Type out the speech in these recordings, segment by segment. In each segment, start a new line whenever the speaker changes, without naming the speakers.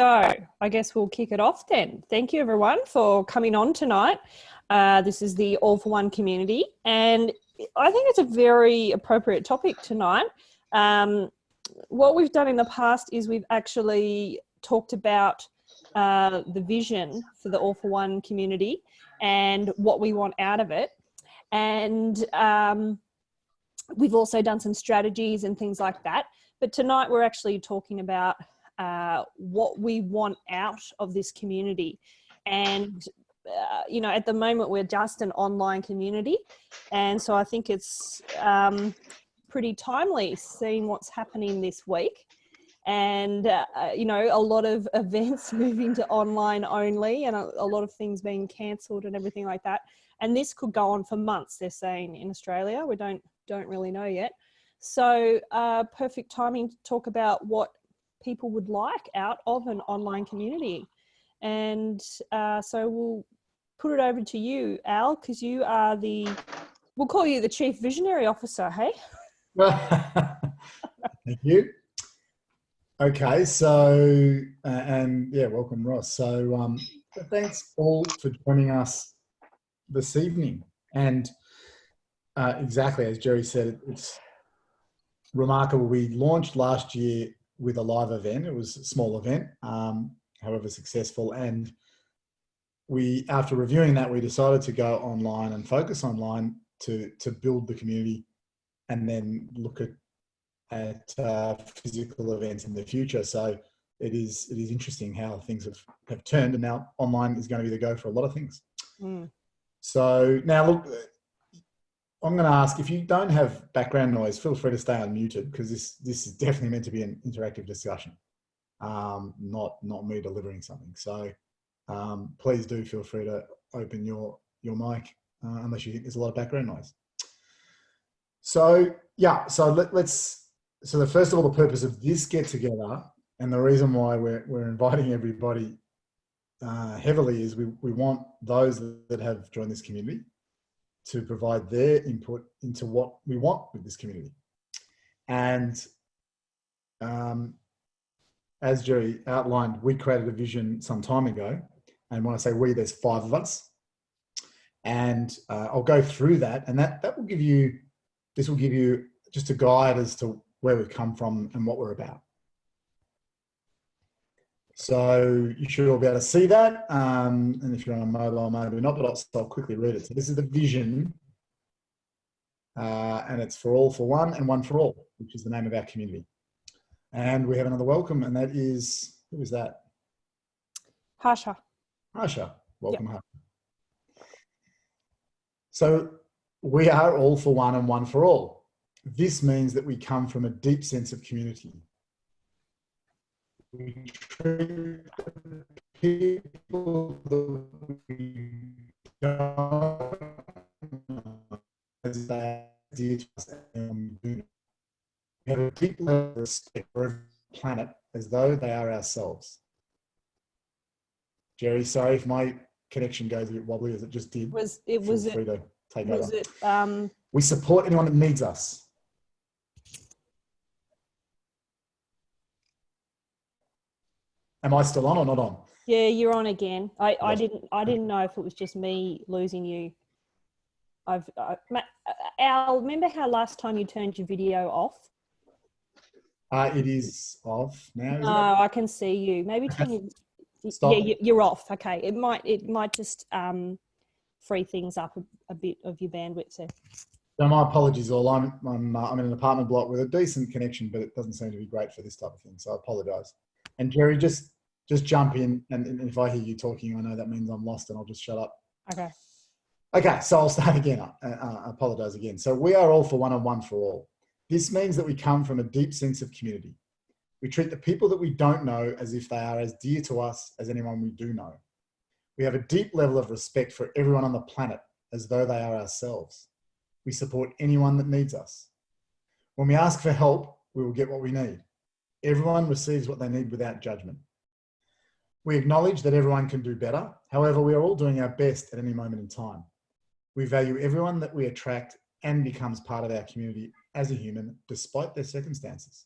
So I guess we'll kick it off then. Thank you everyone for coming on tonight. This is the All4One community, and I think it's a very appropriate topic tonight. What we've done in the past is we've actually talked about the vision for the All4One community and what we want out of it. And we've also done some strategies and things like that. But tonight we're actually talking about what we want out of this community. And, you know, at the moment we're just an online community. And so I think it's pretty timely seeing what's happening this week. And, you know, a lot of events moving to online only and a lot of things being cancelled and everything like that. And this could go on for months, they're saying, in Australia. We don't really know yet. So perfect timing to talk about what people would like out of an online community. And so we'll put it over to you, Al, because you are we'll call you the Chief Visionary Officer, hey?
Thank you. Okay, so, and yeah, welcome Ross. So thanks all for joining us this evening. And exactly, as Jerry said, it's remarkable. We launched last year with a live event. It was a small event, however successful. And we, after reviewing that, we decided to go online and focus online to build the community and then look at physical events in the future. So it is interesting how things have turned, and now online is going to be the go for a lot of things. So now look, I'm going to ask, if you don't have background noise, feel free to stay unmuted, because this is definitely meant to be an interactive discussion, not me delivering something. So please do feel free to open your mic unless you think there's a lot of background noise. So yeah, so so first of all, the purpose of this get together and the reason why we're inviting everybody heavily is we want those that have joined this community to provide their input into what we want with this community. And as Jerry outlined, we created a vision some time ago. And when I say we, there's 5 of us. And I'll go through that, and this will give you just a guide as to where we've come from and what we're about. So you should all be able to see that. And if you're on a mobile, maybe not, but I'll quickly read it. So this is the vision, and it's for All4One and One for All, which is the name of our community. And we have another welcome, and that is, who is that?
Harsha.
Harsha, welcome.
Yep.
Harsha. So we are All4One and One for All. This means that we come from a deep sense of community. We treat the people that we don't know as they are dear to us, and we have a deep level of respect for every planet as though they are ourselves. Jerry, sorry if my connection goes a bit wobbly as it just did. Feel free to take over. We support anyone that needs us. Am I still on or not on?
Yeah, you're on again. I didn't know if it was just me losing you. Al, remember how last time you turned your video off?
It is off now.
No, I can see you. Maybe turn your.
Stop.
Yeah, you're off. Okay, it might just free things up a bit of your bandwidth there.
So my apologies all. I'm in an apartment block with a decent connection, but it doesn't seem to be great for this type of thing. So I apologise. And Jerry, just jump in, and if I hear you talking, I know that means I'm lost, and I'll just shut up.
Okay.
Okay, so I'll start again. I apologise again. So we are All4One and One for All. This means that we come from a deep sense of community. We treat the people that we don't know as if they are as dear to us as anyone we do know. We have a deep level of respect for everyone on the planet as though they are ourselves. We support anyone that needs us. When we ask for help, we will get what we need. Everyone receives what they need without judgment. We acknowledge that everyone can do better. However, we are all doing our best at any moment in time. We value everyone that we attract and becomes part of our community as a human, despite their circumstances.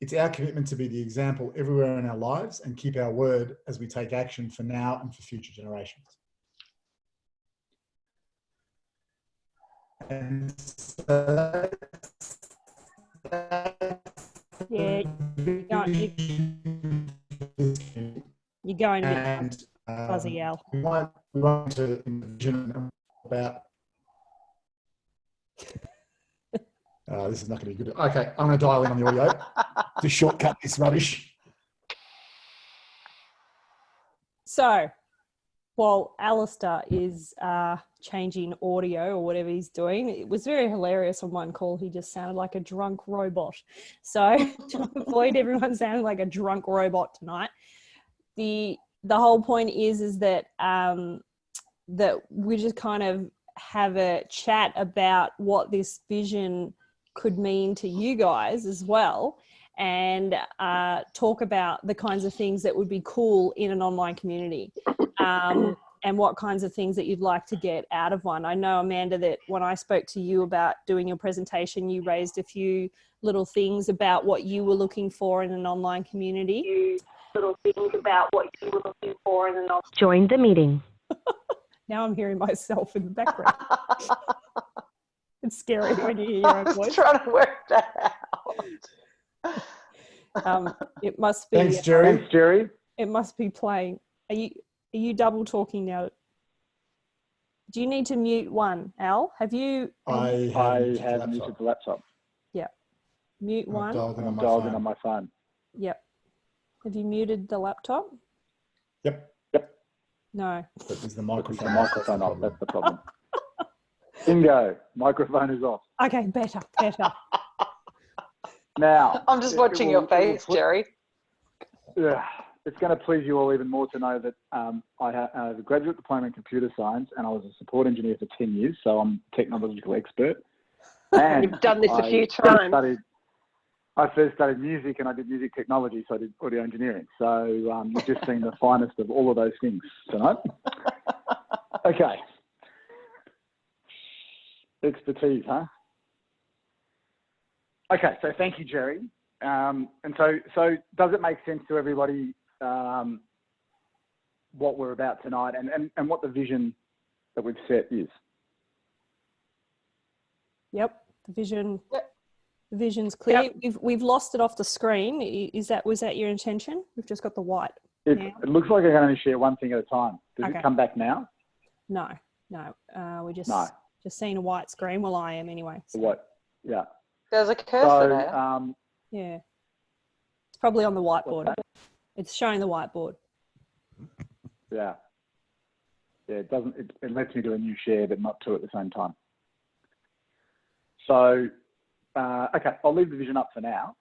It's our commitment to be the example everywhere in our lives and keep our word as we take action for now and for future generations. And so
Yeah, you're going a bit fuzzy, Al.
we want to envision about. This is not going to be good. Okay, I'm going to dial in on the audio to shortcut this rubbish.
So, while Alistair is changing audio or whatever he's doing, it was very hilarious on one call. He just sounded like a drunk robot. So, to avoid everyone sounding like a drunk robot tonight, the whole point is that that we just kind of have a chat about what this vision could mean to you guys as well, and talk about the kinds of things that would be cool in an online community, and what kinds of things that you'd like to get out of one. I know, Amanda, that when I spoke to you about doing your presentation, you raised a few little things about what you were looking for in an online community.
Join the meeting.
Now I'm hearing myself in the background. It's scary when you hear your own voice.
Trying to work that out.
It must be.
Thanks, Jerry.
Thanks, Jerry.
It must be playing. Are you double talking now? Do you need to mute one, Al? Have you?
I
have muted the laptop.
Yeah. Mute one.
I'm dialed in on my phone.
Yep. Have you muted the laptop?
Yep.
No.
But is the microphone,
off? That's the problem. Bingo. Microphone is off.
Okay, better.
Now,
I'm just watching your face, Jerry.
Yeah, it's going to please you all even more to know that I have a graduate diploma in computer science, and I was a support engineer for 10 years, so I'm a technological expert. And
You've done this a few times.
I first studied music, and I did music technology, so I did audio engineering. So you've just seen the finest of all of those things tonight. Okay. Expertise, huh? Okay, so thank you, Jerry. And so does it make sense to everybody what we're about tonight and what the vision that we've set is?
Yep. The vision. Yep. The vision's clear. Yep. We've lost it off the screen. Was that your intention? We've just got the white.
It looks like I can only share one thing at a time. Does it come back now?
No. We just seeing a white screen. Well, I am anyway. So.
What? Yeah.
There's a cursor there.
Yeah. It's probably on the whiteboard. It's showing the whiteboard.
Yeah. Yeah, it doesn't. It lets me do a new share, but not two at the same time. So, okay, I'll leave the vision up for now,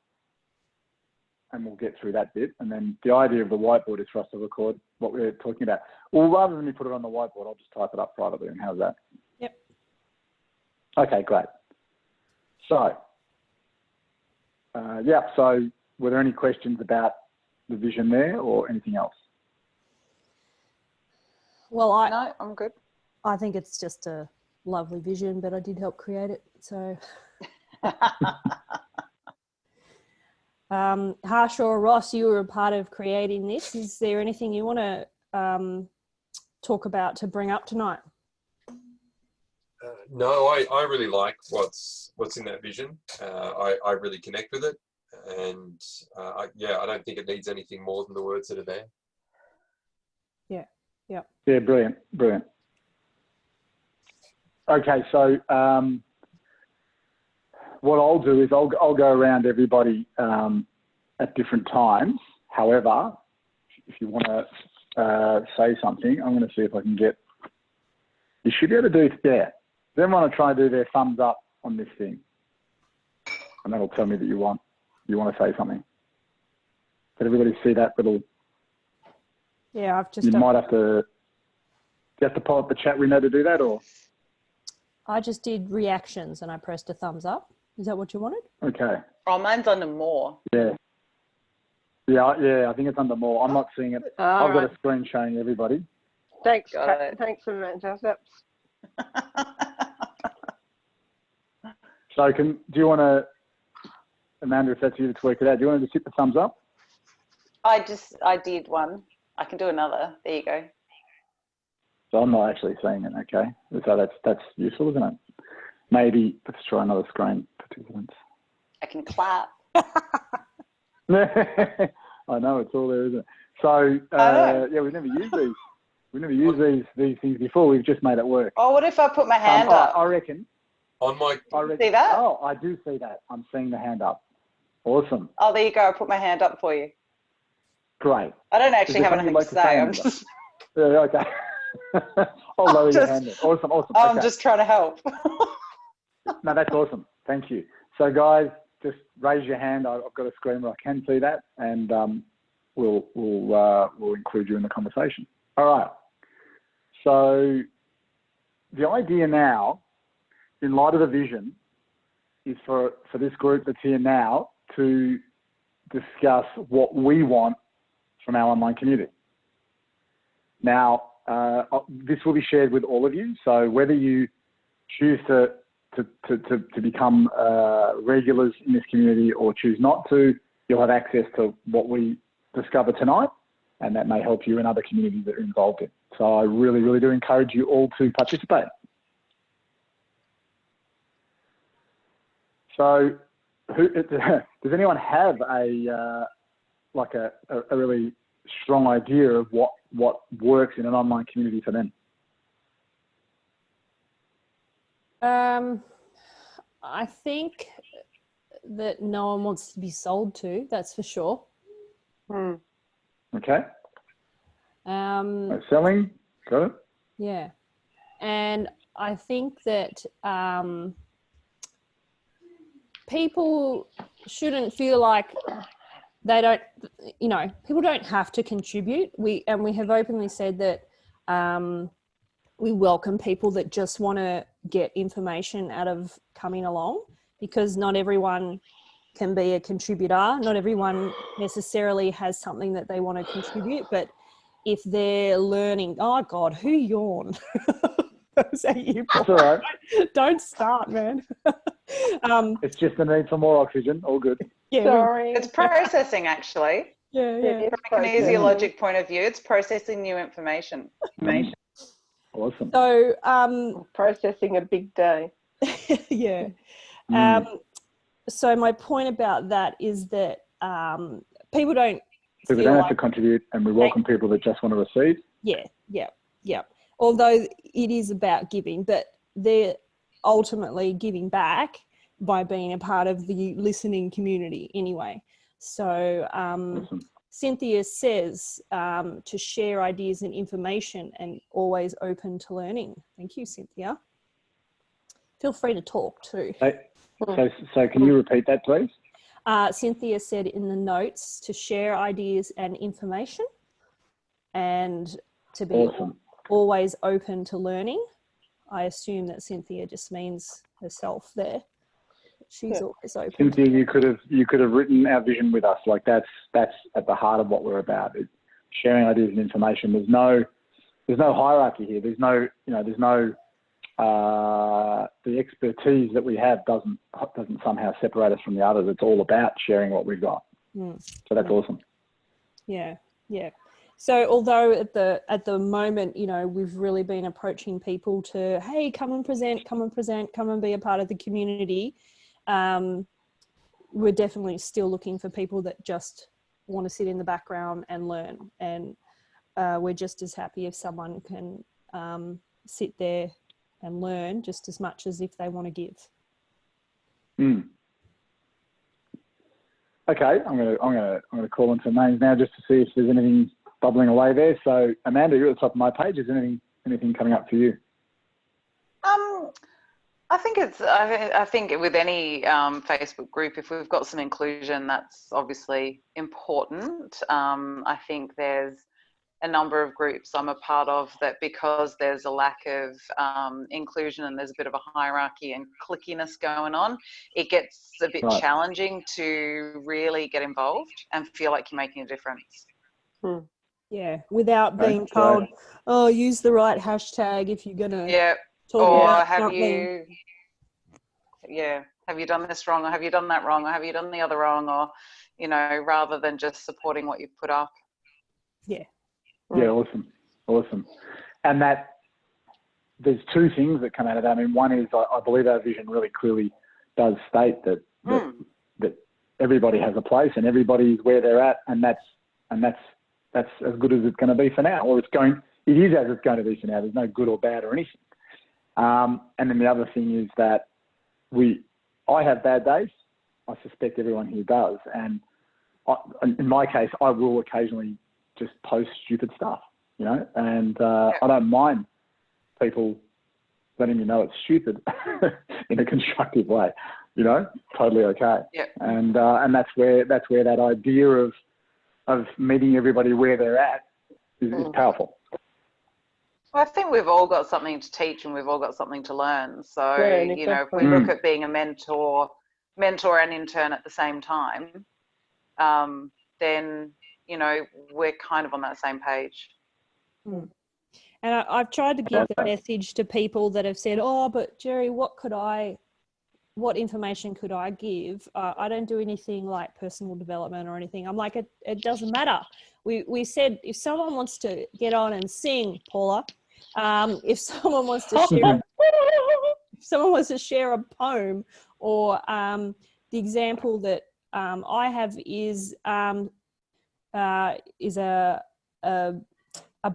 and we'll get through that bit. And then the idea of the whiteboard is for us to record what we're talking about. Well, rather than me put it on the whiteboard, I'll just type it up privately. And how's that?
Yep.
Okay, great. So, so were there any questions about the vision there or anything else?
Well,
no, I'm good.
I think it's just a lovely vision, but I did help create it. So, Harsh or Ross, you were a part of creating this. Is there anything you want to talk about to bring up tonight?
No, I really like what's in that vision. I really connect with it, and I don't think it needs anything more than the words that are there.
Yeah, brilliant. Okay, so what I'll do is I'll go around everybody at different times. However, if you want to say something, I'm going to see if I can get. You should be able to do it. Then want to try and do their thumbs up on this thing, and that'll tell me that you want to say something. Did everybody see that little?
Yeah, I've just.
You might have to. Do you have to pull up the chat window to do that, or?
I just did reactions and I pressed a thumbs up. Is that what you wanted?
Okay.
Oh, mine's under more.
Yeah. I think it's under more. I'm not seeing it. I've got a screen showing everybody.
Thanks, thanks, Amanda.
So do you want to Amanda, if that's you to work it out, do you want to just hit the thumbs up?
I did one. I can do another. There you go.
So I'm not actually seeing it, okay? So that's useful, isn't it? Maybe let's try another screen, participants.
I can clap.
I know, it's all there, isn't it? So, yeah, we've never used these. We've never used these things before. We've just made it work.
Oh, what if I put my hand up?
I reckon.
On my...
See that?
Oh, I do see that. I'm seeing the hand up. Awesome.
Oh, there you go. I put my hand up for you.
Great.
I don't actually have anything to say. I'm just...
Yeah, okay. I'll lower your hand then. Awesome.
I'm
Okay.
just trying to help.
No, that's awesome. Thank you. So, guys, just raise your hand. I've got a screen where I can see that, and we'll include you in the conversation. All right. So, the idea now, in light of the vision, is for this group that's here now to discuss what we want from our online community. Now, this will be shared with all of you. So whether you choose to become regulars in this community or choose not to, you'll have access to what we discover tonight, and that may help you in other communities that are involved in. So I really, really do encourage you all to participate. So does anyone have a really strong idea of what works in an online community for them?
I think that no one wants to be sold to, that's for sure.
Okay. No selling, got it?
Yeah. And I think that people shouldn't feel like they don't, people don't have to contribute. We have openly said that we welcome people that just want to get information out of coming along, because not everyone can be a contributor. Not everyone necessarily has something that they want to contribute, but if they're learning, oh God, who yawned? Was that you?
That's all right.
Don't start, man.
It's just the need for more oxygen. All good.
Yeah,
Sorry.
It's processing, actually.
Yeah.
From an kinesiologic point of view, it's processing new information.
Awesome.
So,
Processing a big day.
yeah. So my point about that is that people don't
have to contribute, and we welcome people that just want to receive.
Yeah. Although it is about giving, but they're ultimately giving back by being a part of the listening community anyway. So
Awesome.
Cynthia says to share ideas and information and always open to learning. Thank you, Cynthia. Feel free to talk too.
So can you repeat that, please?
Cynthia said in the notes to share ideas and information and to be always open to learning. I assume that Cynthia just means herself there. She's always open.
Cynthia, you could have written our vision with us. Like that's at the heart of what we're about. It's sharing ideas and information. There's no hierarchy here. There's no the expertise that we have doesn't somehow separate us from the others. It's all about sharing what we've got. So that's awesome.
Yeah. So although at the moment, we've really been approaching people to, hey, come and present, come and be a part of the community. We're definitely still looking for people that just want to sit in the background and learn. And we're just as happy if someone can sit there and learn just as much as if they want to give. Okay,
I'm gonna call on some names now just to see if there's anything bubbling away there. So Amanda, you're at the top of my page. Is anything coming up for you?
I think with any Facebook group, if we've got some inclusion, that's obviously important. I think there's a number of groups I'm a part of that because there's a lack of inclusion and there's a bit of a hierarchy and clickiness going on, it gets a bit challenging to really get involved and feel like you're making a difference.
Yeah, without being told, use the right hashtag if you're going to talk about something.
have you done this wrong, or have you done that wrong, or have you done the other wrong, or, you know, rather than just supporting what you've put up.
Yeah.
Yeah, awesome. And that there's two things that come out of that. I mean, one is I believe our vision really clearly does state that everybody has a place and everybody's where they're at, and that's as good as it's going to be for now, or it is as it's going to be for now. There's no good or bad or anything. And then the other thing is that I have bad days. I suspect everyone here does, and in my case, I will occasionally just post stupid stuff, you know, and I don't mind people letting me know it's stupid in a constructive way, you know, totally okay.
Yeah.
And that's where that idea of meeting everybody where they're at is powerful.
Well, I think we've all got something to teach and we've all got something to learn. So,
Exactly.
you know, if we look at being a mentor and intern at the same time, then, you know, we're kind of on that same page.
And I've tried to give the message to people that have said, oh, but Jerry, what information could I give? I don't do anything like personal development or anything. I'm like, it doesn't matter. We said if someone wants to get on and sing, Paula, if someone wants to share a poem, or the example that I have is a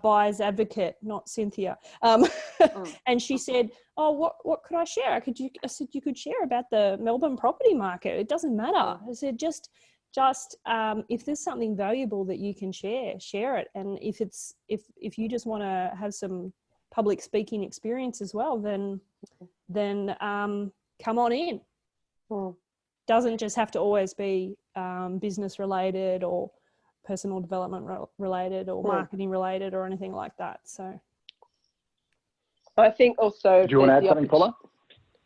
buyer's advocate, not Cynthia, and she said, "Oh, what could I share? I said you could share about the Melbourne property market. It doesn't matter." I said just if there's something valuable that you can share it. And if you just want to have some public speaking experience as well, then come on in. Doesn't just have to always be business related or personal development related or marketing related or anything like that. So
I think also...
Do you want to add something, Paula?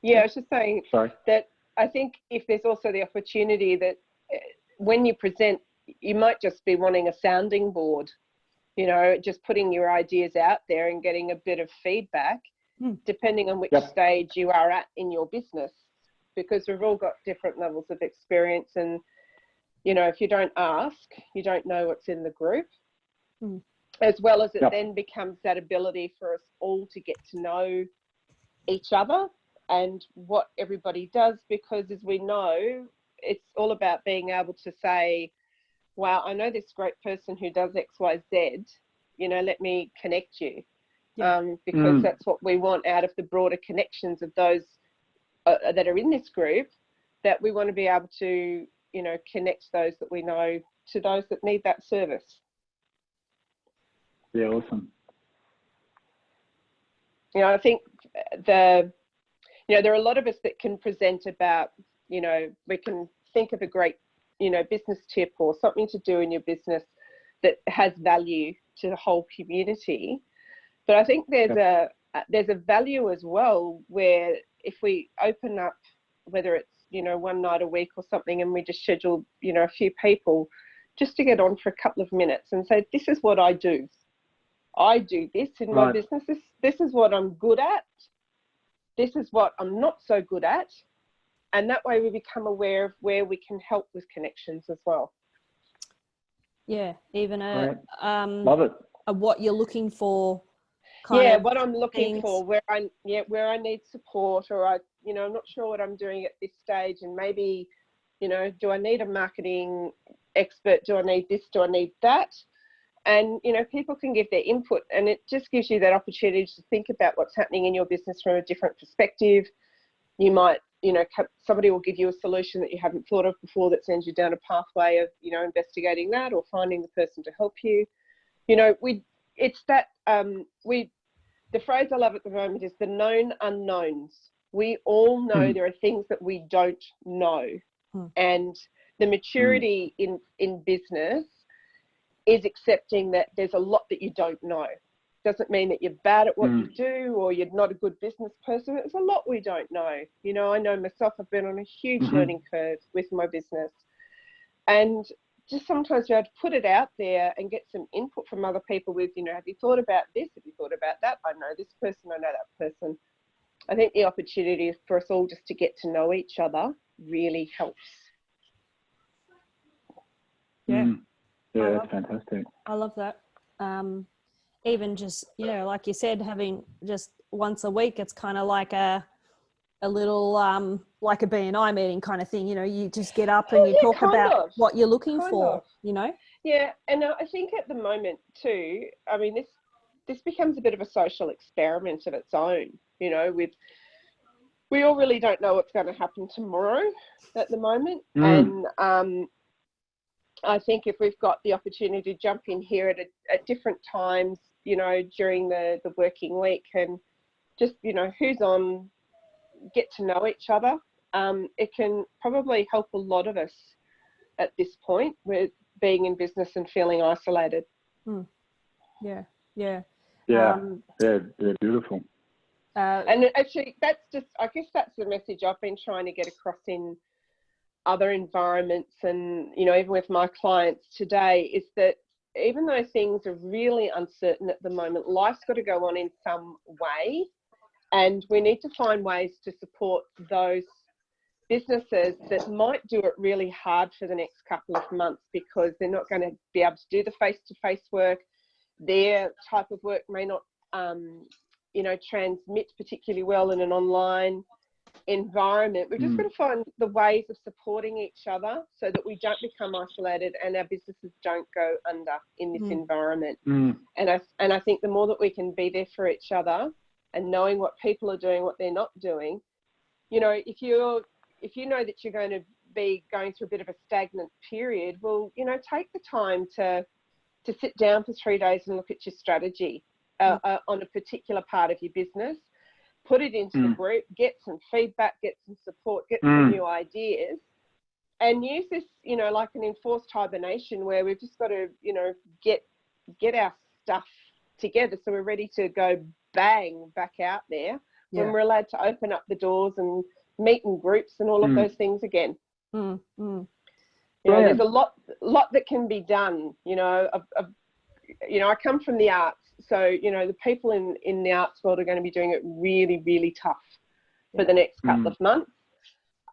Yeah, I was just saying
Sorry.
that I think if there's also the opportunity that when you present, you might just be wanting a sounding board, you know, just putting your ideas out there and getting a bit of feedback, depending on which stage you are at in your business, because we've all got different levels of experience. And, you know, if you don't ask, you don't know what's in the group, as well as it then becomes that ability for us all to get to know each other and what everybody does, because as we know, it's all about being able to say, wow, I know this great person who does X, Y, Z, you know, let me connect you. Because that's what we want out of the broader connections of those that are in this group, that we want to be able to, you know, connect those that we know to those that need that service.
Yeah, awesome.
You know, I think there are a lot of us that can present about, you know, we can think of a great, you know, business tip or something to do in your business that has value to the whole community. But I think there's a value as well where if we open up, whether it's, you know, one night a week or something, and we just schedule, you know, a few people just to get on for a couple of minutes and say, this is what I do. I do this in my business. This is what I'm good at. This is what I'm not so good at. And that way we become aware of where we can help with connections as well.
Yeah, even
love it.
What you're looking for.
What I'm looking for, where I need support, or I'm not sure what I'm doing at this stage, and maybe, you know, do I need a marketing expert? Do I need this? Do I need that? And, you know, people can give their input, and it just gives you that opportunity to think about what's happening in your business from a different perspective. You might, you know, somebody will give you a solution that you haven't thought of before that sends you down a pathway of, you know, investigating that or finding the person to help you. You know, the phrase I love at the moment is the known unknowns. We all know there are things that we don't know. And the maturity in business is accepting that there's a lot that you don't know. Doesn't mean that you're bad at what you do or you're not a good business person. There's a lot we don't know. You know, I know myself, I've been on a huge learning curve with my business. And just sometimes you have to put it out there and get some input from other people with, you know, have you thought about this? Have you thought about that? I know this person, I know that person. I think the opportunity for us all just to get to know each other really helps.
Yeah.
Yeah, that's fantastic.
I love that. Even just, you know, like you said, having just once a week, it's kind of like a little, like a BNI meeting kind of thing. You know, you just get up and you talk about what you're looking for, you know?
Yeah. And I think at the moment too, I mean, this becomes a bit of a social experiment of its own, you know, we all really don't know what's going to happen tomorrow at the moment. And I think if we've got the opportunity to jump in here at different times, you know, during the working week, and just, you know, who's on, get to know each other, it can probably help a lot of us at this point with being in business and feeling isolated.
Yeah.
Beautiful.
And actually, that's just, I guess that's the message I've been trying to get across in other environments, and, you know, even with my clients today, is that even though things are really uncertain at the moment, life's got to go on in some way, and we need to find ways to support those businesses that might do it really hard for the next couple of months because they're not going to be able to do the face-to-face work. Their type of work may not, you know, transmit particularly well in an online environment. We're just going to find the ways of supporting each other so that we don't become isolated and our businesses don't go under in this environment. And I think the more that we can be there for each other and knowing what people are doing, what they're not doing, you know, if you know that you're going to be going through a bit of a stagnant period, well, you know, take the time to sit down for 3 days and look at your strategy on a particular part of your business. Put it into the group, get some feedback, get some support, get some new ideas, and use this, you know, like an enforced hibernation where we've just got to, you know, get our stuff together so we're ready to go bang back out there when we're allowed to open up the doors and meet in groups and all of those things again. You know, there's a lot that can be done. You know, you know, I come from the arts. So, you know, the people in the arts world are going to be doing it really, really tough for the next couple of months.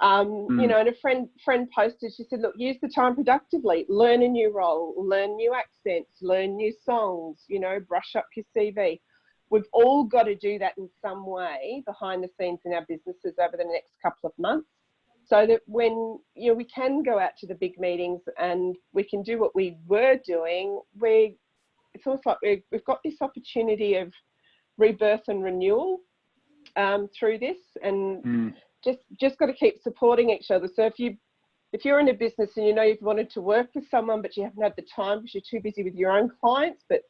You know, and a friend posted, she said, look, use the time productively, learn a new role, learn new accents, learn new songs, you know, brush up your CV. We've all got to do that in some way behind the scenes in our businesses over the next couple of months so that when, you know, we can go out to the big meetings and we can do what we were doing, it's almost like we've got this opportunity of rebirth and renewal through this, and just got to keep supporting each other. So if you're in a business and you know you've wanted to work with someone but you haven't had the time because you're too busy with your own clients, but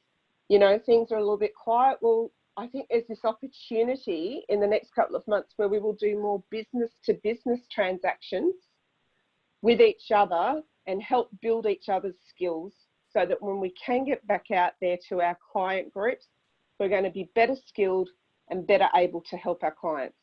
you know things are a little bit quiet, well, I think there's this opportunity in the next couple of months where we will do more business to business transactions with each other and help build each other's skills, so that when we can get back out there to our client groups, we're going to be better skilled and better able to help our clients.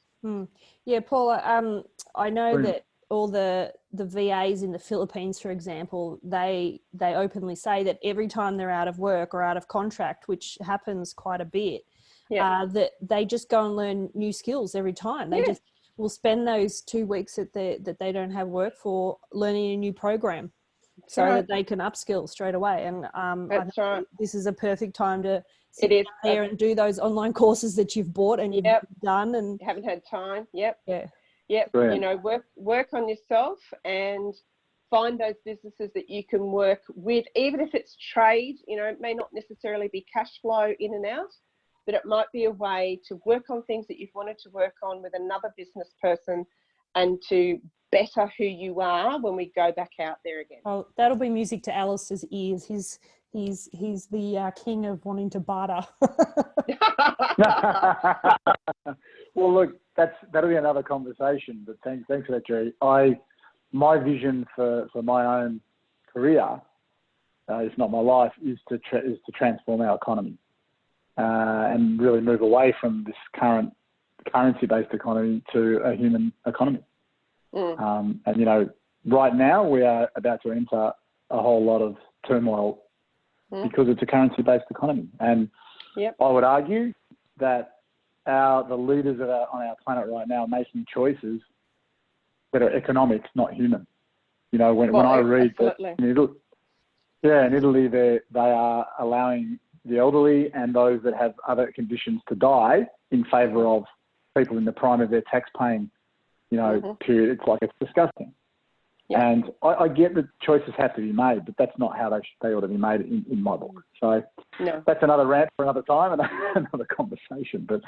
Yeah, Paula, I know that all the VAs in the Philippines, for example, they openly say that every time they're out of work or out of contract, which happens quite a bit, that they just go and learn new skills every time. They just will spend those 2 weeks that they don't have work for learning a new program. So that they can upskill straight away. And
That's right.
This is a perfect time to
sit
there and do those online courses that you've bought and you've done and
haven't had time.
Yeah.
You know, work on yourself and find those businesses that you can work with, even if it's trade. You know, it may not necessarily be cash flow in and out, but it might be a way to work on things that you've wanted to work on with another business person and to better who you are when we go back out there again.
Oh, that'll be music to Alistair's ears. He's the king of wanting to barter.
Well, look, that'll be another conversation. But thanks for that, Jerry. My vision for my own career, if not my life, is to transform our economy and really move away from this current currency-based economy to a human economy. And, you know, right now we are about to enter a whole lot of turmoil because it's a currency-based economy. And I would argue that the leaders on our planet right now are making choices that are economic, not human. You know, when I read that in Italy they are allowing the elderly and those that have other conditions to die in favour of people in the prime of their tax-paying, period. It's like, it's disgusting. Yeah. And I get that choices have to be made, but that's not how they ought to be made in my book. So that's another rant for another time and another conversation. But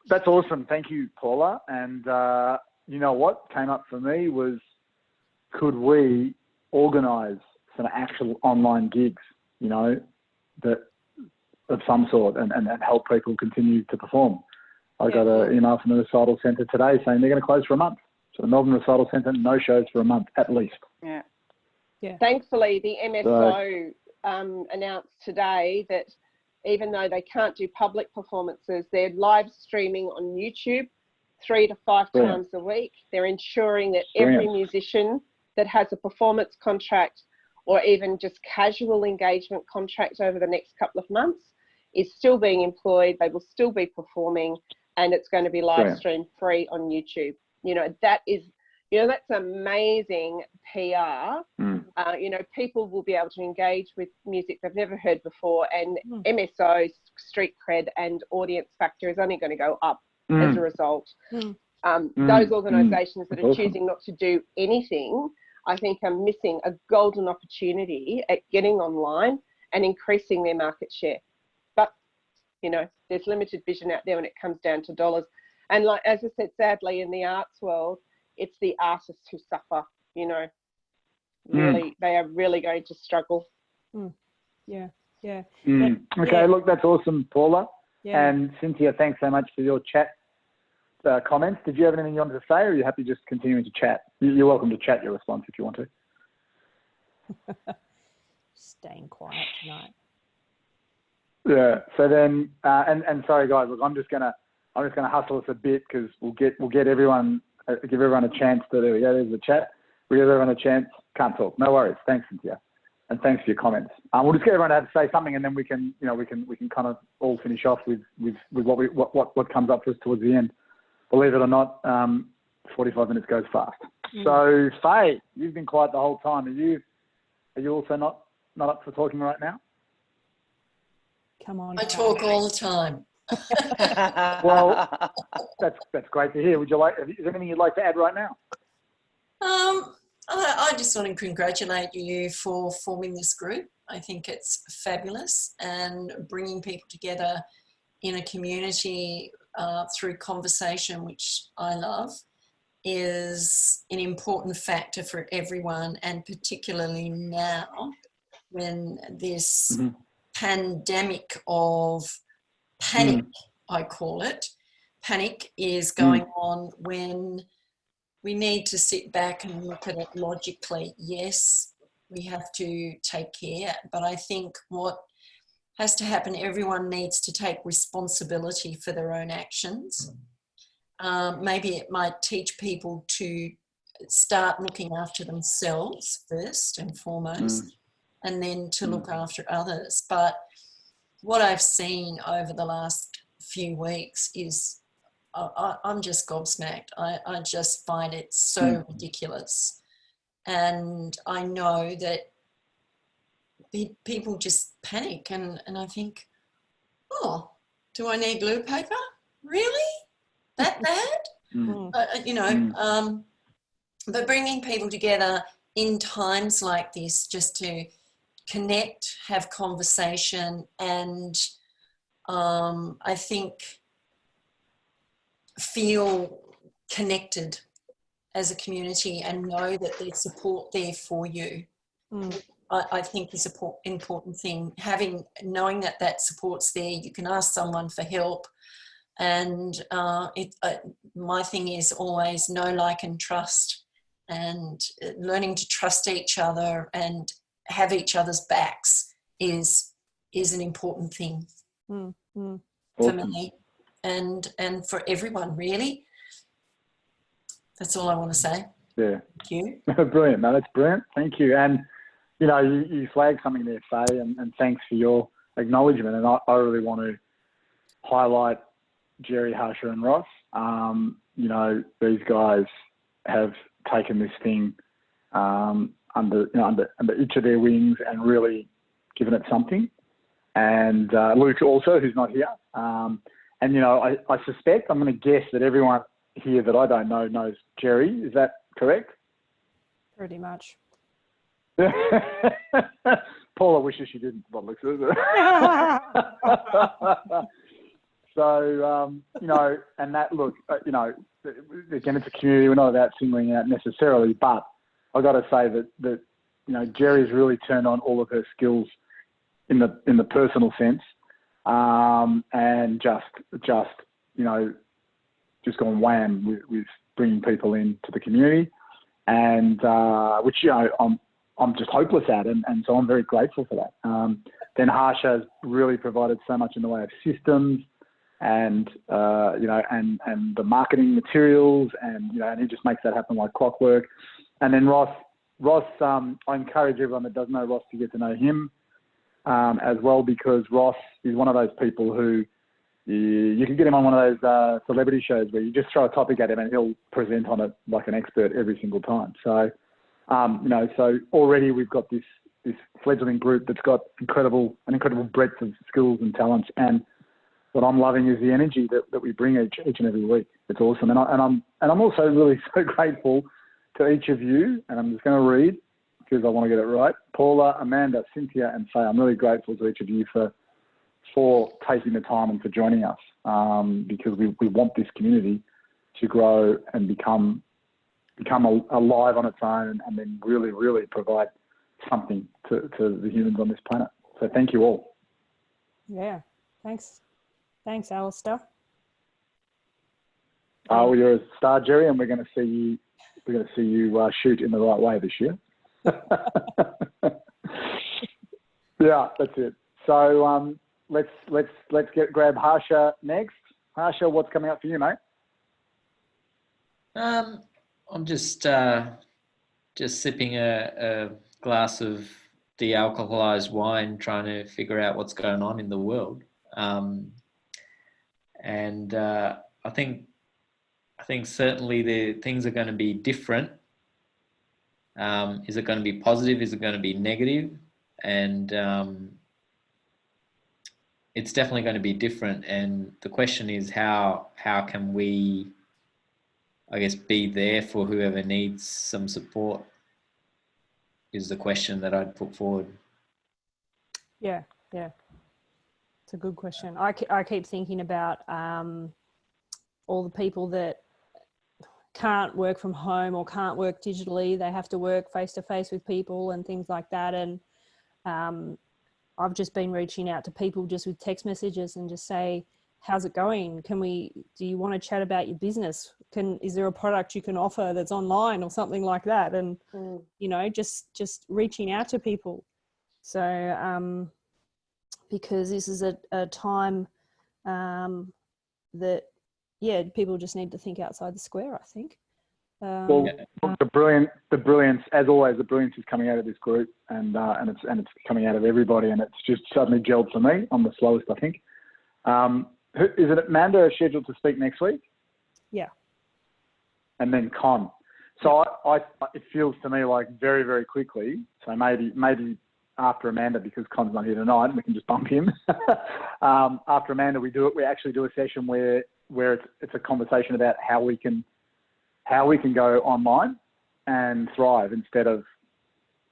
that's awesome. Thank you, Paula. And you know what came up for me was, could we organise some actual online gigs, that of some sort and help people continue to perform? I got an email from the Recital Centre today saying they're going to close for a month. So the Melbourne Recital Centre, no shows for a month at least.
Yeah. Thankfully, the MSO announced today that even though they can't do public performances, they're live streaming on YouTube 3 to 5 times a week. They're ensuring that every musician that has a performance contract or even just casual engagement contract over the next couple of months is still being employed. They will still be performing, and it's going to be live streamed free on YouTube. That is, that's amazing PR. People will be able to engage with music they've never heard before, and MSO, street cred and audience factor is only going to go up as a result. Those organisations that are choosing not to do anything, I think, are missing a golden opportunity at getting online and increasing their market share. But, there's limited vision out there when it comes down to dollars. And like, as I said, sadly, in the arts world, it's the artists who suffer, really, they are really going to struggle.
Yeah.
Okay, look, that's awesome, Paula. And Cynthia, thanks so much for your chat comments. Did you have anything you wanted to say, or are you happy just continuing to chat? You're welcome to chat your response if you want to.
Staying quiet tonight.
Yeah. So then, and sorry guys, look, I'm just gonna hustle us a bit because we'll get everyone, give everyone a chance to. There we go. There's the chat. We give everyone a chance. Can't talk. No worries. Thanks, Cynthia, and thanks for your comments. We'll just get everyone to have to say something, and then we can kind of all finish off with what comes up for us towards the end. Believe it or not, 45 minutes goes fast. So, Faye, you've been quiet the whole time. Are you also not up for talking right now?
Come on.
I talk all the time.
Well, that's great to hear. Is there anything you'd like to add right now?
I just want to congratulate you for forming this group. I think it's fabulous, and bringing people together in a community through conversation, which I love, is an important factor for everyone, and particularly now when this pandemic of panic, I call it, panic is going on, when we need to sit back and look at it logically. Yes, we have to take care, but I think what has to happen, everyone needs to take responsibility for their own actions. Maybe it might teach people to start looking after themselves first and foremost, and then to look after others. But what I've seen over the last few weeks is I'm just gobsmacked. I just find it so ridiculous. And I know that people just panic, and I think, oh, do I need glue paper? Really? That bad? But bringing people together in times like this, just to connect, have conversation, and I think feel connected as a community and know that there's support there for you. I think is an important thing. Knowing that support's there, you can ask someone for help. And my thing is always know, like, and trust, and learning to trust each other and have each other's backs is an important thing for me and for everyone, really. That's all I want to say.
Yeah.
Thank you.
Brilliant. No, that's brilliant. Thank you. And, you flagged something there, Faye, and thanks for your acknowledgement. And I really want to highlight Jerry, Harsha and Ross. You know, these guys have taken this thing under each of their wings and really given it something. And Luke also, who's not here. And, you know, I suspect, I'm going to guess that everyone here that I don't know knows Jerry. Is that correct?
Pretty much.
Paula wishes she didn't, by the looks of it. So, you know, and that, look, you know, again, it's a community. We're not about singling out necessarily, but I've got to say that you know, Jerry's really turned on all of her skills in the personal sense, and just you know, just gone wham with bringing people into the community, and which, you know, I'm just hopeless at, and so I'm very grateful for that. Then Harsha has really provided so much in the way of systems, and you know, and the marketing materials, and you know, and he just makes that happen like clockwork. And then Ross, I encourage everyone that doesn't know Ross to get to know him as well, because Ross is one of those people who you can get him on one of those celebrity shows where you just throw a topic at him and he'll present on it like an expert every single time. So, you know, so already we've got this fledgling group that's got an incredible breadth of skills and talents. And what I'm loving is the energy that we bring each and every week. It's awesome. And I'm also really so grateful to each of you. And I'm just going to read, because I want to get it right. Paula, Amanda, Cynthia, and Faye. I'm really grateful to each of you for taking the time and for joining us, because we want this community to grow and become alive on its own, and then really, really provide something to the humans on this planet. So thank you all.
Yeah, thanks, Alistair.
Well, you're a star, Jerry, and we're going to see you shoot in the right way this year. Yeah, that's it. So let's grab Harsha next. Harsha, what's coming up for you, mate?
I'm just sipping a glass of de-alcoholized wine, trying to figure out what's going on in the world. And I think certainly the things are going to be different. Is it going to be positive? Is it going to be negative? And it's definitely going to be different. And the question is, how can we, I guess, be there for whoever needs some support, is the question that I'd put forward.
Yeah. It's a good question. I keep thinking about all the people that can't work from home or can't work digitally. They have to work face-to-face with people and things like that. And I've just been reaching out to people just with text messages and just say, how's it going? Do you want to chat about your business? Is there a product you can offer that's online or something like that? And, you know, just reaching out to people. So, because this is a time that, yeah, people just need to think outside the square, I think.
Well, the brilliance, as always, the brilliance is coming out of this group, and it's coming out of everybody, and it's just suddenly gelled for me. I'm the slowest, I think. Is it Amanda scheduled to speak next week?
Yeah. And
then Con. So it feels to me like very, very quickly. So maybe after Amanda, because Con's not here tonight, we can just bump him. After Amanda, we actually do a session where it's a conversation about how we can go online and thrive instead of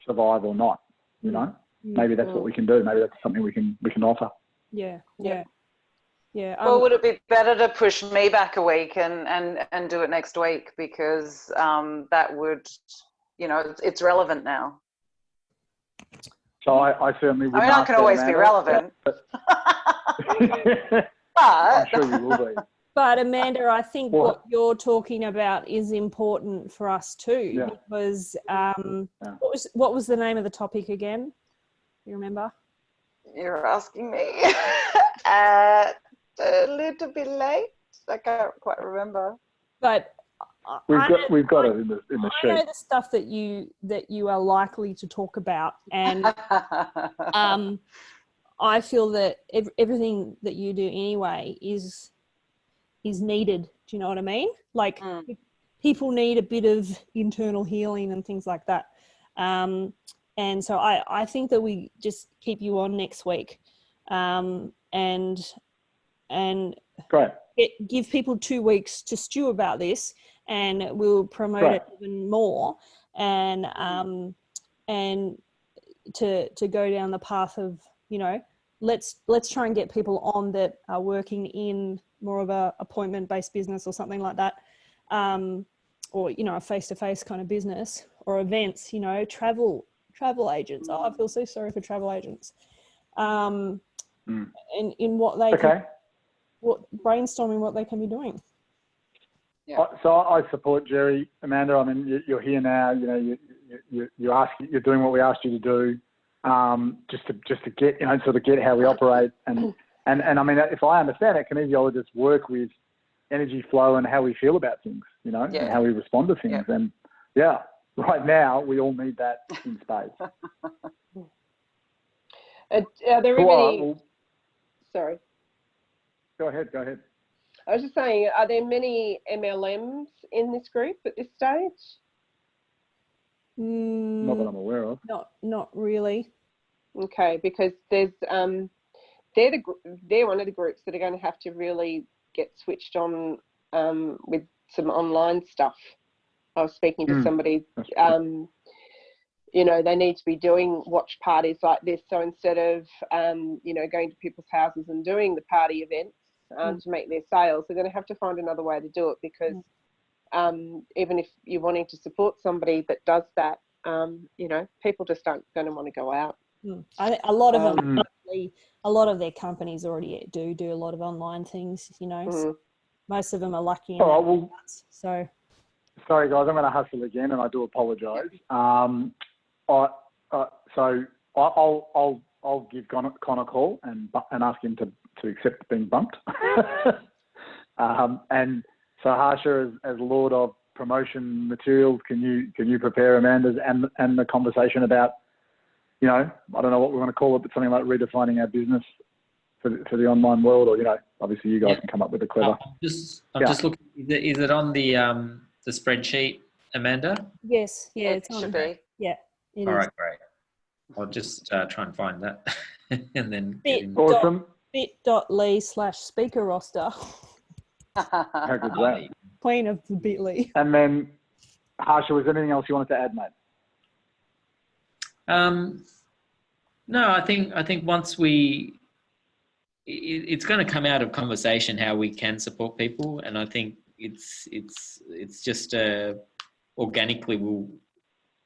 survive or not. You know, maybe that's what we can do. Maybe that's something we can offer.
Yeah.
Well, would it be better to push me back a week and do it next week, because that would, you know, it's relevant now.
So I certainly would.
I mean, I can always be relevant. But
I'm sure you will be.
But Amanda, I think what you're talking about is important for us too, because what was the name of the topic again? You remember?
You're asking me. A little bit late. I can't quite remember.
But
we've got it in the sheet.
I know the stuff that you are likely to talk about, and I feel that everything that you do anyway is is needed. Do you know what I mean? Like
Mm.
people need a bit of internal healing and things like that. And so I think that we just keep you on next week, and
Great.
give people 2 weeks to stew about this, and we'll promote
Great.
it even more, and to go down the path of, you know, let's try and get people on that are working in more of a appointment-based business or something like that, or, you know, a face-to-face kind of business, or events, you know, travel agents. Oh, I feel so sorry for travel agents. And in what they can, brainstorming what they can be doing.
Yeah.
So I support Jerry, Amanda. I mean, you're here now. You know, you're doing what we asked you to do, just to get, you know, sort of get how we operate, and I mean, if I understand it, kinesiologists work with energy flow and how we feel about things, you know, and how we respond to things, and right now we all need that in space.
Are there any? Sorry.
Go ahead.
I was just saying, are there many MLMs in this group at this stage?
Not that I'm aware of.
Not really.
Okay, because there's they're one of the groups that are going to have to really get switched on with some online stuff. I was speaking to somebody. You know, they need to be doing watch parties like this. So instead of you know, going to people's houses and doing the party events to make their sales, they're going to have to find another way to do it, because even if you're wanting to support somebody that does that, you know, people just aren't going to want to go out.
A lot of them, a lot of their companies already do a lot of online things, you know. So most of them are lucky. So
sorry guys, I'm going to hustle again, and I do apologise. So I'll give Con a call and ask him to accept being bumped. And so Harsha, as Lord of Promotion Materials, can you prepare Amanda's and the conversation about, you know, I don't know what we want to call it, but something like redefining our business for the online world, or, you know, obviously you guys can come up with a clever.
I'm just looking. Is it on the spreadsheet, Amanda?
Yes, yeah,
It
it's on.
should be.
Yeah, it is.
All right, great. I'll just try and find that, and then get in.
Awesome.
bit.ly/speaker roster.
How good's that?
Queen of the Bitly.
And then, Harsha, was there anything else you wanted to add, mate?
No, I think once it's going to come out of conversation how we can support people, and I think it's just organically will,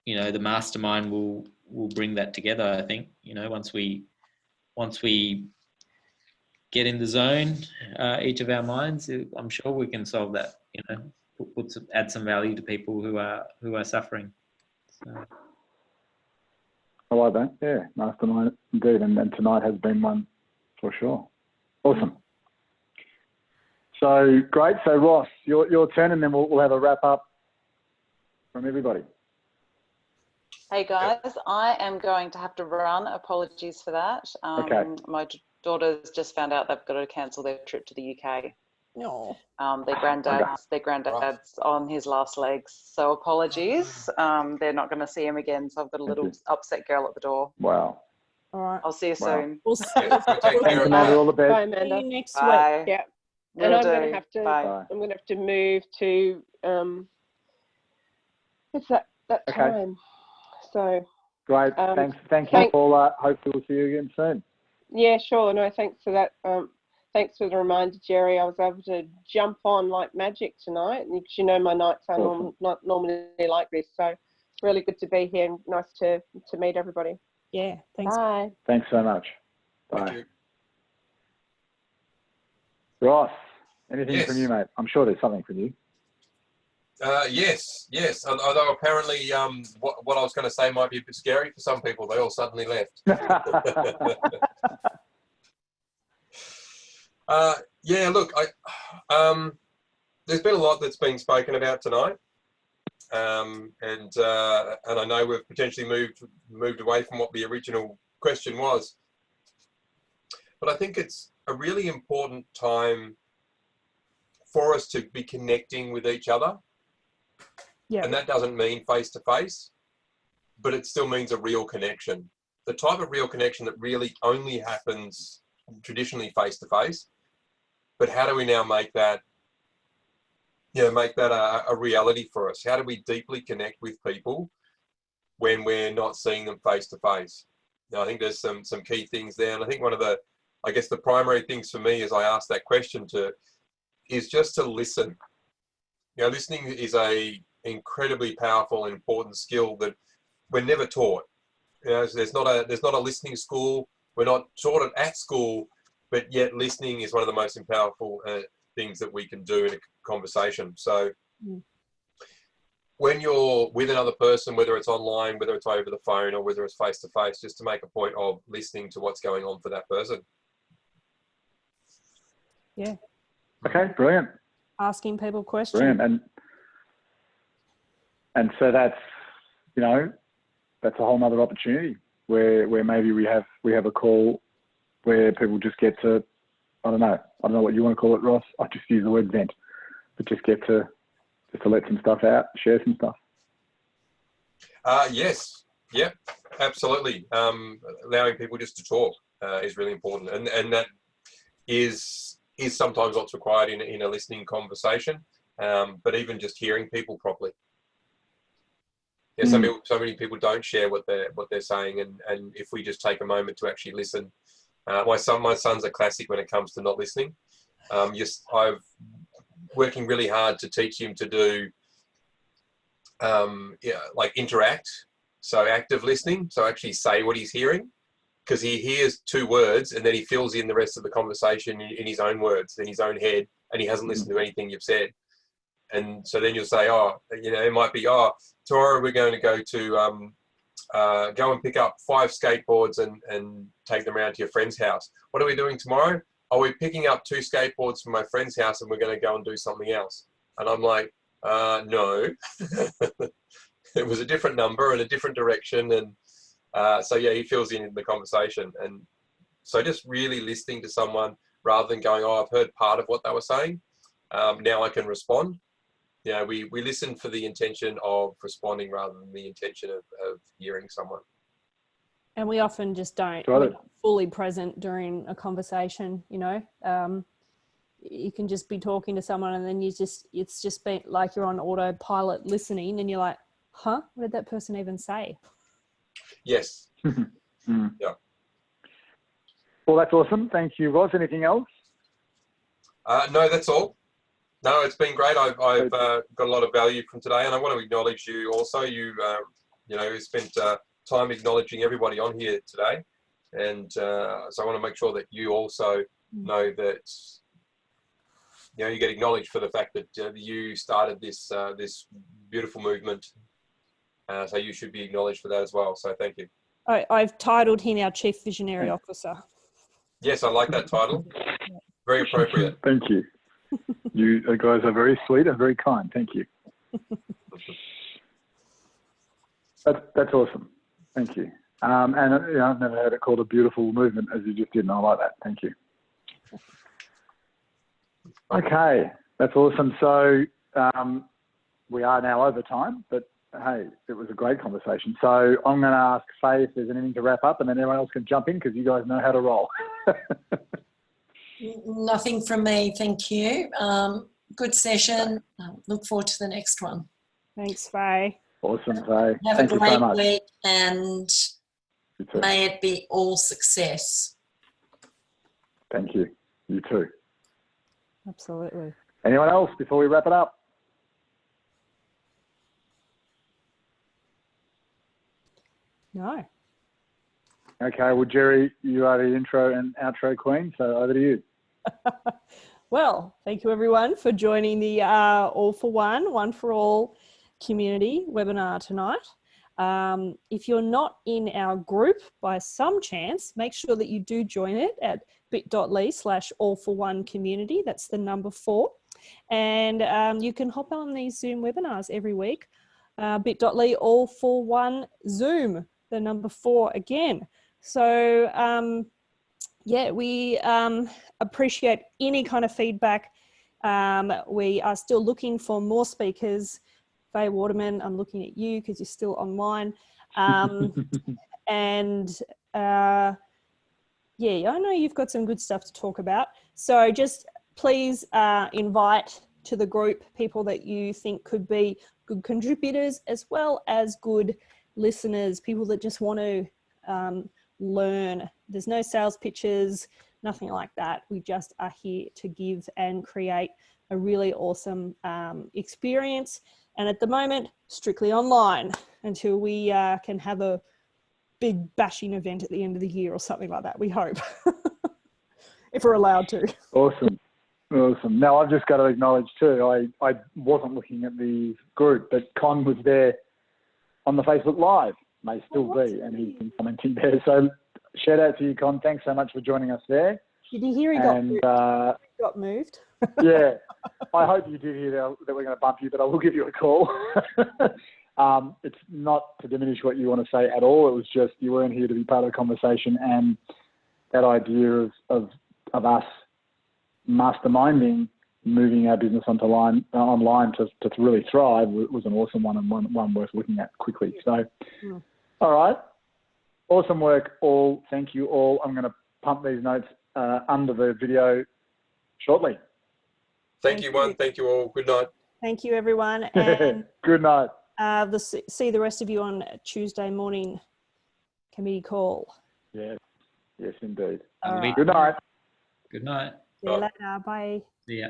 you know, the mastermind will bring that together. I think, you know, once we get in the zone, each of our minds, I'm sure we can solve that. You know, add some value to people who are suffering. So.
I like that. Yeah, mastermind indeed, and tonight has been one for sure. Awesome. So great. So Ross, your turn, and then we'll have a wrap up from everybody.
Hey guys, I am going to have to run. Apologies for that.
Okay.
My daughters just found out they've got to cancel their trip to the UK.
No.
Their granddad's on his last legs. So apologies. They're not going to see him again. So I've got a little upset girl at the door.
Wow.
All right.
I'll see you soon.
We'll
Thanks, Amanda. All the best.
Bye, Amanda.
See you next
Bye.
week.
Yeah.
Will
And I'm
do.
going to have to.
Bye.
I'm going to have to move to. It's that time. So.
Great. Thank you, Paula. Hopefully we'll see you again soon.
Yeah, sure. No, thanks for that. Thanks for the reminder, Jerry. I was able to jump on like magic tonight, because you know my nights are not normally like this. So really good to be here, and nice to meet everybody.
Yeah. Thanks.
Bye.
Thanks so much. Bye.
Thank you.
Ross, anything
Yes.
from you, mate? I'm sure there's something from you.
Yes. Although apparently, what I was going to say might be a bit scary for some people. They all suddenly left. Yeah. Look, there's been a lot that's been spoken about tonight, and I know we've potentially moved away from what the original question was. But I think it's a really important time for us to be connecting with each other.
Yeah.
And that doesn't mean face-to-face, but it still means a real connection. The type of real connection that really only happens traditionally face-to-face. But how do we now make that, make that a reality for us? How do we deeply connect with people when we're not seeing them face-to-face? I think there's some key things there. And I think one of the, I guess the primary things for me as I ask that question is just to listen. Listening is a incredibly powerful and important skill that we're never taught. There's not a listening school. We're not taught it at school, but yet listening is one of the most powerful things that we can do in a conversation. So when you're with another person, whether it's online, whether it's over the phone, or whether it's face to face, just to make a point of listening to what's going on for that person.
Yeah.
Okay, brilliant.
Asking people questions.
Brilliant. And so that's, that's a whole nother opportunity where maybe we have a call where people just get to, I don't know what you want to call it, Ross. I just use the word vent, but just get to let some stuff out, share some stuff.
Yes. Yep. Absolutely. Allowing people just to talk is really important, and that is sometimes what's required in a listening conversation. But even just hearing people properly. Yeah, so many people don't share what they're saying, and if we just take a moment to actually listen. My son's a classic when it comes to not listening. I've working really hard to teach him to do like interact, so active listening, so actually say what he's hearing, because he hears 2 words and then he fills in the rest of the conversation in his own words, in his own head, and he hasn't listened to anything you've said. And so then you'll say, it might be, tomorrow we're going to go to go and pick up 5 skateboards and take them around to your friend's house. What are we doing tomorrow? Oh, we're picking up 2 skateboards from my friend's house and we're going to go and do something else. And I'm like, no. It was a different number and a different direction. And so, yeah, he fills in the conversation. And so just really listening to someone rather than going, I've heard part of what they were saying. Now I can respond. We listen for the intention of responding rather than the intention of hearing someone.
And we often just don't, we're not fully present during a conversation, you can just be talking to someone and then it's just been like you're on autopilot listening and you're like, what did that person even say?
Yes.
Yeah. Well, that's awesome. Thank you, Roz. Anything else?
No, that's all. No, it's been great. I've got a lot of value from today, and I want to acknowledge you also. You spent time acknowledging everybody on here today, and so I want to make sure that you also know that you get acknowledged for the fact that you started this this beautiful movement. So you should be acknowledged for that as well. So thank you.
I've titled him our Chief Visionary Officer.
Yes, I like that title. Very appropriate.
Thank you. You guys are very sweet and very kind. Thank you. That's awesome. Thank you. And I've never heard it called a beautiful movement as you just did, and I like that. Thank you. Okay, that's awesome. So we are now over time, but hey, it was a great conversation. So I'm going to ask Faye if there's anything to wrap up, and then everyone else can jump in because you guys know how to roll.
Nothing from me, thank you. Good session. Look forward to the next one.
Thanks, Faye.
Awesome, Faye.
Have
Thank
a
you
great
so much.
week, and may it be all success.
Thank you. You too.
Absolutely.
Anyone else before we wrap it up?
No.
Okay, well, Jerry, you are the intro and outro queen, so over to you.
Well, thank you everyone for joining the All4One, One for All community webinar tonight. If you're not in our group by some chance, make sure that you do join it at bit.ly/all4one community. That's the number 4. And you can hop on these Zoom webinars every week. Bit.ly all4one Zoom, the number 4 again. So yeah, we appreciate any kind of feedback, We are still looking for more speakers. Faye Waterman, I'm looking at you because you're still online. And yeah, I know you've got some good stuff to talk about. So just please invite to the group people that you think could be good contributors as well as good listeners, people that just want to learn. There's no sales pitches, nothing like that. We just are here to give and create a really awesome experience. And at the moment, strictly online until we can have a big bashing event at the end of the year or something like that, we hope, if we're allowed to.
Awesome. Awesome. Now, I've just got to acknowledge too, I wasn't looking at the group, but Con was there on the Facebook Live, may still be, and he's been commenting there. So shout out to you, Con. Thanks so much for joining us there.
Did you hear he got moved?
Yeah, I hope you did hear that we're going to bump you, but I will give you a call. It's not to diminish what you want to say at all. It was just you weren't here to be part of the conversation, and that idea of us masterminding, moving our business online to really thrive was an awesome one, and one worth looking at quickly. So, all right. Awesome work, all. Thank you all. I'm going to pump these notes under the video shortly.
Thank you, one. Thank you all. Good night.
Thank you, everyone. And
good night.
See the rest of you on Tuesday morning committee call.
Yes, yes, indeed.
All right.
Good night.
Good night.
See you later. Bye.
See ya.